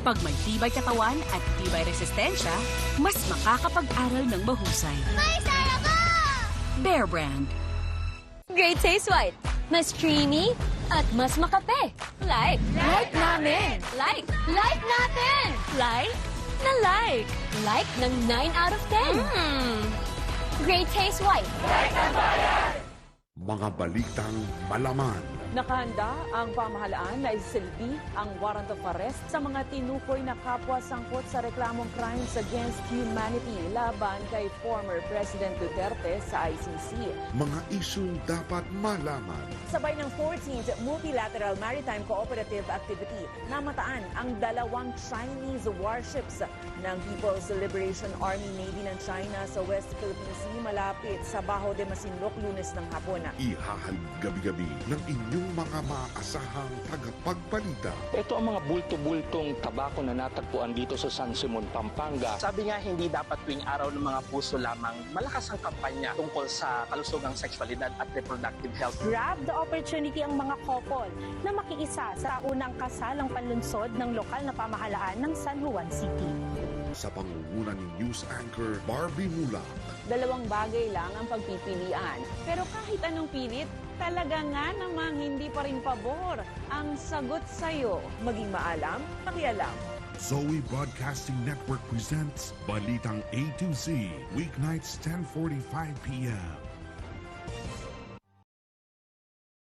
Pag may tibay katawan at tibay resistensya, mas makakapag-aral ng mahusay. May saya ko! Bear Brand. Great Taste White. Mas creamy at mas makape. Like. Like namin. Like. Like natin. Like na like. Like ng 9 out of 10. Great Taste White. Mga balitang malaman. Nakahanda ang pamahalaan na isilbi ang warrant of arrest sa mga tinukoy na kapwa sangkot sa reklamong crimes against humanity laban kay former President Duterte sa ICC. Mga isyung dapat malaman. Sabay ng 14th Multilateral Maritime Cooperative Activity, namataan ang 2 Chinese warships ng People's Liberation Army Navy ng China sa West Philippine Sea malapit sa Bajo de Masinloc Lunes ng hapon. Ihahalin gabi-gabi ng inyong mga maaasahang tagapagbalita. Ito ang mga bulto-bultong tabako na natagpuan dito sa San Simon, Pampanga. Sabi nga, hindi dapat tuwing araw ng mga puso lamang malakas ang kampanya tungkol sa kalusugang sexualidad at reproductive health. Grab the opportunity ang mga couple na makiisa sa unang kasalang panlunsod ng lokal na pamahalaan ng San Juan City. Sa pangunguna ni News Anchor Barbie Mulak. 2 bagay lang ang pagpipilian. Pero kahit anong pilit, talaga nga namang hindi pa rin pabor ang sagot sa'yo. Maging maalam, pakialam. Zoe Broadcasting Network presents Balitang A to Z, weeknights 10:45 p.m.